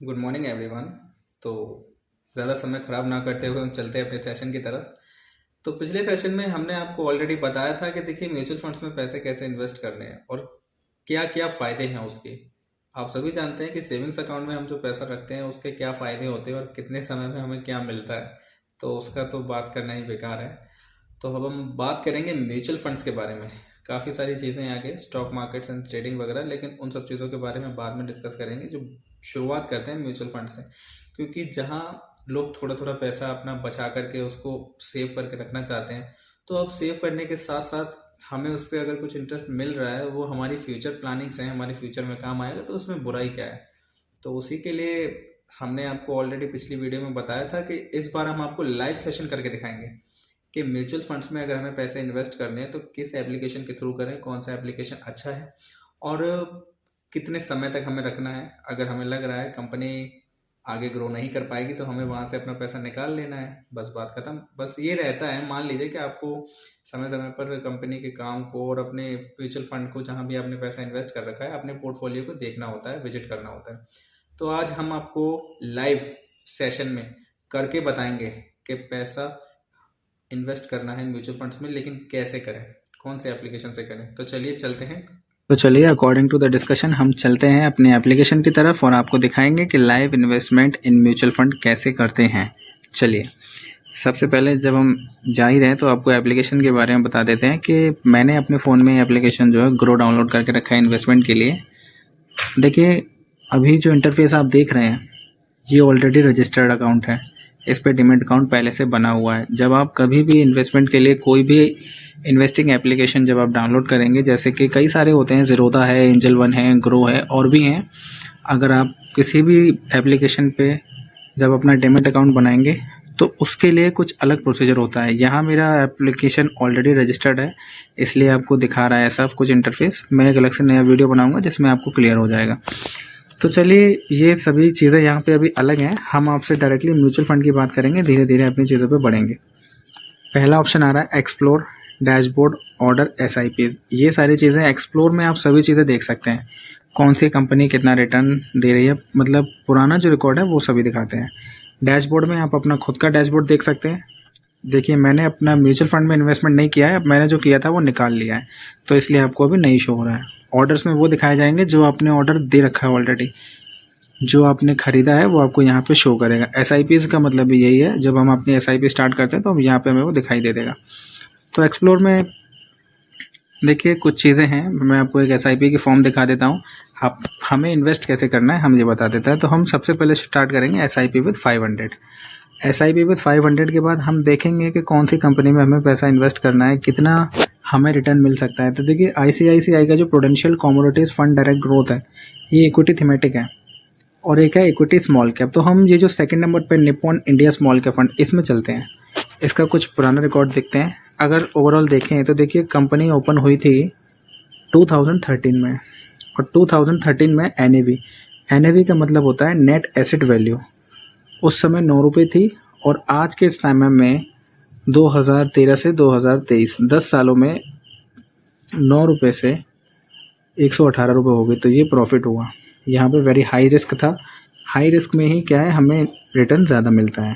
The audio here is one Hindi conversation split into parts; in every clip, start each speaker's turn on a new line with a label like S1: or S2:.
S1: Good morning everyone. तो ज़्यादा समय ख़राब ना करते हुए हम चलते हैं अपने सेशन की तरफ। तो पिछले सेशन में हमने आपको ऑलरेडी बताया था कि देखिए म्यूचुअल फंड्स में पैसे कैसे इन्वेस्ट करने हैं और क्या क्या फ़ायदे हैं उसके। आप सभी जानते हैं कि सेविंग्स अकाउंट में हम जो पैसा रखते हैं उसके क्या फ़ायदे होते हैं और कितने समय में हमें क्या मिलता है। तो उसका तो बात करना ही बेकार है। तो अब हम बात करेंगे म्यूचुअल फंड्स के बारे में। काफ़ी सारी चीज़ें हैं आगे, स्टॉक मार्केट्स एंड ट्रेडिंग वगैरह, लेकिन उन सब चीज़ों के बारे में बाद में डिस्कस करेंगे। जो शुरुआत करते हैं म्यूचुअल फंड से, क्योंकि जहाँ लोग थोड़ा थोड़ा पैसा अपना बचा करके उसको सेव करके रखना चाहते हैं, तो अब सेव करने के साथ साथ हमें उस पर अगर कुछ इंटरेस्ट मिल रहा है, वो हमारी फ्यूचर प्लानिंग्स हैं, हमारे फ्यूचर में काम आएगा, तो उसमें बुराई क्या है। तो उसी के लिए हमने आपको ऑलरेडी पिछली वीडियो में बताया था कि इस बार हम आपको लाइव सेशन करके दिखाएंगे कि म्यूचुअल फंड्स में अगर हमें पैसे इन्वेस्ट करने हैं तो किस एप्लीकेशन के थ्रू करें, कौन सा एप्लीकेशन अच्छा है और कितने समय तक हमें रखना है। अगर हमें लग रहा है कंपनी आगे ग्रो नहीं कर पाएगी तो हमें वहाँ से अपना पैसा निकाल लेना है, बस बात खत्म। बस ये रहता है, मान लीजिए कि आपको समय समय पर कंपनी के काम को और अपने म्यूचुअल फंड को, जहाँ भी आपने पैसा इन्वेस्ट कर रखा है, अपने पोर्टफोलियो को देखना होता है, विजिट करना होता है। तो आज हम आपको लाइव सेशन में करके बताएंगे कि पैसा इन्वेस्ट करना है म्यूचुअल फंड्स में, लेकिन कैसे करें, कौन से एप्लीकेशन से करें। तो चलिए चलते हैं।
S2: तो चलिए अकॉर्डिंग टू द डिस्कशन हम चलते हैं अपने एप्लीकेशन की तरफ और आपको दिखाएंगे कि live investment in mutual fund कैसे करते हैं। चलिए सबसे पहले जब हम जा ही रहे हैं तो आपको एप्लीकेशन के बारे में बता देते हैं कि मैंने अपने फ़ोन में एप्लीकेशन जो है ग्रो डाउनलोड करके रखा है इन्वेस्टमेंट के लिए। देखिए अभी जो इंटरफेस आप देख रहे हैं ये ऑलरेडी रजिस्टर्ड अकाउंट है, इस पर डीमैट अकाउंट पहले से बना हुआ है। जब आप कभी भी इन्वेस्टमेंट के लिए कोई भी इन्वेस्टिंग एप्लीकेशन जब आप डाउनलोड करेंगे, जैसे कि कई सारे होते हैं, ज़ीरोधा है, एंजल वन है, ग्रो है और भी हैं। अगर आप किसी भी एप्लीकेशन पे जब अपना डीमैट अकाउंट बनाएंगे तो उसके लिए कुछ अलग प्रोसीजर होता है। यहाँ मेरा एप्लीकेशन ऑलरेडी रजिस्टर्ड है, इसलिए आपको दिखा रहा है ऐसा कुछ इंटरफेस। मैं एक अलग से नया वीडियो बनाऊंगा जिसमें आपको क्लियर हो जाएगा। तो चलिए ये सभी चीज़ें यहाँ पे अभी अलग हैं, हम आपसे डायरेक्टली म्यूचुअल फंड की बात करेंगे, धीरे धीरे अपनी चीज़ों पे बढ़ेंगे। पहला ऑप्शन आ रहा है एक्सप्लोर, डैशबोर्ड, ऑर्डर, एसआईपीज। ये सारी चीज़ें एक्सप्लोर में आप सभी चीज़ें देख सकते हैं, कौन सी कंपनी कितना रिटर्न दे रही है, मतलब पुराना जो रिकॉर्ड है वो सभी दिखाते हैं। डैशबोर्ड में आप अपना खुद का डैशबोर्ड देख सकते हैं। देखिए मैंने अपना म्यूचुअल फंड में इन्वेस्टमेंट नहीं किया है, अब मैंने जो किया था वो निकाल लिया है, तो इसलिए आपको अभी नहीं शो हो रहा है। ऑर्डर्स में वो दिखाए जाएंगे जो आपने ऑर्डर दे रखा है ऑलरेडी, जो आपने ख़रीदा है वो आपको यहाँ पे शो करेगा। एसआईपीज़ का मतलब भी यही है, जब हम अपनी एसआईपी स्टार्ट करते हैं तो हम यहाँ पे हमें वो दिखाई दे देगा। तो एक्सप्लोर में देखिए कुछ चीज़ें हैं, मैं आपको एक एसआईपी की फॉर्म दिखा देता हूँ। आप हमें इन्वेस्ट कैसे करना है हम ये बता देता है। तो हम सबसे पहले स्टार्ट करेंगे एसआईपी विद 500। एसआईपी विद 500 के बाद हम देखेंगे कि कौन सी कंपनी में हमें पैसा इन्वेस्ट करना है, कितना हमें रिटर्न मिल सकता है। तो देखिए आईसीआईसीआई का जो prudential commodities fund direct growth है, ये इक्विटी थीमेटिक है और एक है इक्विटी स्मॉल कैप। तो हम ये जो सेकंड नंबर पे Nippon India small cap fund, इसमें चलते हैं। इसका कुछ पुराना रिकॉर्ड देखते हैं। अगर ओवरऑल देखें तो देखिए कंपनी ओपन हुई थी 2013 में, और 2013 में एनएवी का मतलब होता है नेट एसेट वैल्यू, उस समय 9 रुपये थी, और आज के समय में 2013 से 2023 10 सालों में 9 रुपये से 118 रुपये हो गए। तो ये प्रॉफिट हुआ। यहाँ पे वेरी हाई रिस्क था, हाई रिस्क में ही क्या है हमें रिटर्न ज़्यादा मिलता है।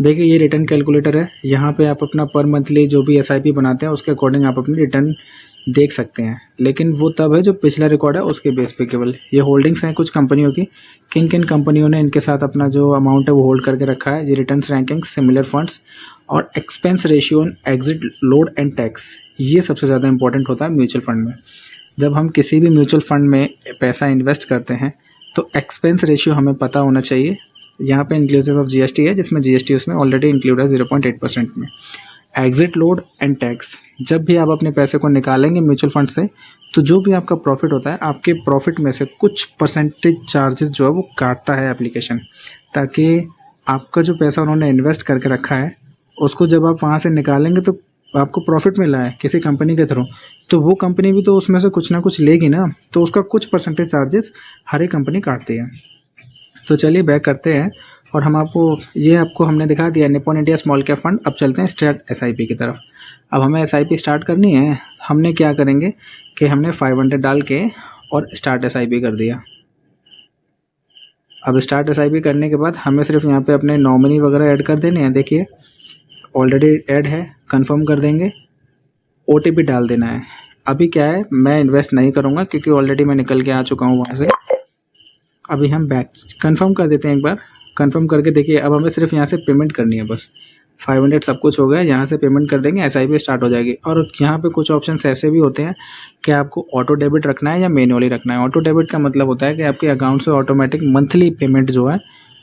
S2: देखिए ये रिटर्न कैलकुलेटर है, यहाँ पे आप अपना पर मंथली जो भी एसआईपी बनाते हैं उसके अकॉर्डिंग आप अपनी रिटर्न देख सकते हैं, लेकिन वो तब है जो पिछला रिकॉर्ड है उसके बेस पे। केवल ये होल्डिंग्स हैं कुछ कंपनियों की, किन किन कंपनियों ने इनके साथ अपना जो अमाउंट है वो होल्ड करके रखा है। ये रिटर्न्स, रैंकिंग, सिमिलर फंड्स और expense ratio, exit, load and tax, ये सबसे ज़्यादा इंपॉर्टेंट होता है म्यूचुअल फंड में। जब हम किसी भी म्यूचुअल फंड में पैसा इन्वेस्ट करते हैं तो एक्सपेंस रेशियो हमें पता होना चाहिए। यहाँ पे इंक्लूसिव ऑफ जीएसटी है, जिसमें जीएसटी उसमें ऑलरेडी इंक्लूड है 0.8% में। एग्जिट, लोड एंड टैक्स, जब भी आप अपने पैसे को निकालेंगे म्यूचुअल फंड से तो जो भी आपका प्रॉफिट होता है, आपके प्रॉफिट में से कुछ परसेंटेज चार्जेस जो है वो काटता है एप्लीकेशन, ताकि आपका जो पैसा उन्होंने इन्वेस्ट करके रखा है उसको जब आप वहाँ से निकालेंगे तो आपको प्रॉफिट मिला है किसी कंपनी के थ्रू, तो वो कंपनी भी तो उसमें से कुछ ना कुछ लेगी ना, तो उसका कुछ परसेंटेज चार्जेस हर एक कंपनी काटती है। तो चलिए बैक करते हैं और हम आपको हमने दिखा दिया Nippon India small cap fund. अब चलते हैं स्टार्ट एसआईपी की तरफ। अब हमें एसआईपी स्टार्ट करनी है। हमने क्या करेंगे कि हमने 500 डाल के और स्टार्ट एसआईपी कर दिया। अब स्टार्ट SIP करने के बाद हमें सिर्फ यहाँ पे अपने नॉमिनी वगैरह ऐड कर देने हैं। देखिए ऑलरेडी ऐड है, कंफर्म कर देंगे, OTP डाल देना है। अभी क्या है, मैं इन्वेस्ट नहीं करूँगा क्योंकि ऑलरेडी मैं निकल के आ चुका हूँ वहाँ से। अभी हम बैक कंफर्म कर देते हैं एक बार। कंफर्म करके देखिए अब हमें सिर्फ यहाँ से पेमेंट करनी है बस। 500 सब कुछ हो गया, यहाँ से पेमेंट कर देंगे, SIP स्टार्ट हो जाएगी। और यहाँ पे कुछ ऑप्शंस ऐसे भी होते हैं कि आपको ऑटो डेबिट रखना है या मैन्युअली रखना है। ऑटो डेबिट का मतलब होता है कि आपके अकाउंट से ऑटोमेटिक मंथली पेमेंट जो है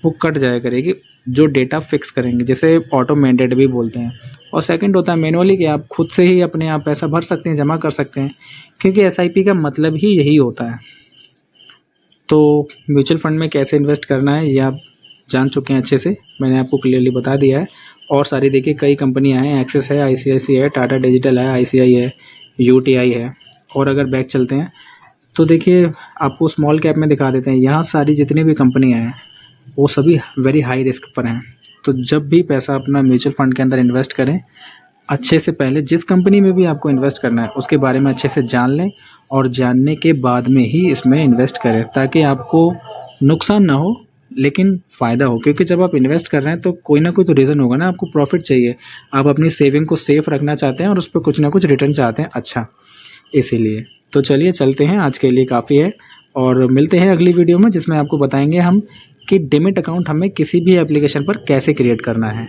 S2: वो कट जाया करेगी, जो डेटा फिक्स करेंगे, जिसे ऑटो मैंडेट भी बोलते हैं। और सेकंड होता है मैनुअली, कि आप खुद से ही अपने आप पैसा भर सकते हैं, जमा कर सकते हैं, क्योंकि SIP का मतलब ही यही होता है। तो म्यूचुअल फंड में कैसे इन्वेस्ट करना है ये आप जान चुके हैं अच्छे से, मैंने आपको क्लियरली बता दिया है। और सारी देखिए कई कंपनियां हैं, एक्सिस है, ICICI है, टाटा डिजिटल है, ICI है, UTI है। और अगर बैक चलते हैं तो देखिए आपको स्मॉल कैप में दिखा देते हैं। यहाँ सारी जितनी भी कंपनियां हैं वो सभी वेरी हाई रिस्क पर हैं। तो जब भी पैसा अपना म्यूचुअल फंड के अंदर इन्वेस्ट करें, अच्छे से पहले जिस कंपनी में भी आपको इन्वेस्ट करना है उसके बारे में अच्छे से जान लें, और जानने के बाद में ही इसमें इन्वेस्ट करें, ताकि आपको नुकसान ना हो लेकिन फ़ायदा हो। क्योंकि जब आप इन्वेस्ट कर रहे हैं तो कोई ना कोई तो रीज़न होगा ना, आपको प्रॉफिट चाहिए, आप अपनी सेविंग को सेफ़ रखना चाहते हैं और उस पर कुछ ना कुछ रिटर्न चाहते हैं अच्छा, इसीलिए। तो चलिए चलते हैं, आज के लिए काफ़ी है और मिलते हैं अगली वीडियो में, जिसमें आपको बताएंगे हम कि डिमैट अकाउंट हमें किसी भी एप्लीकेशन पर कैसे क्रिएट करना है।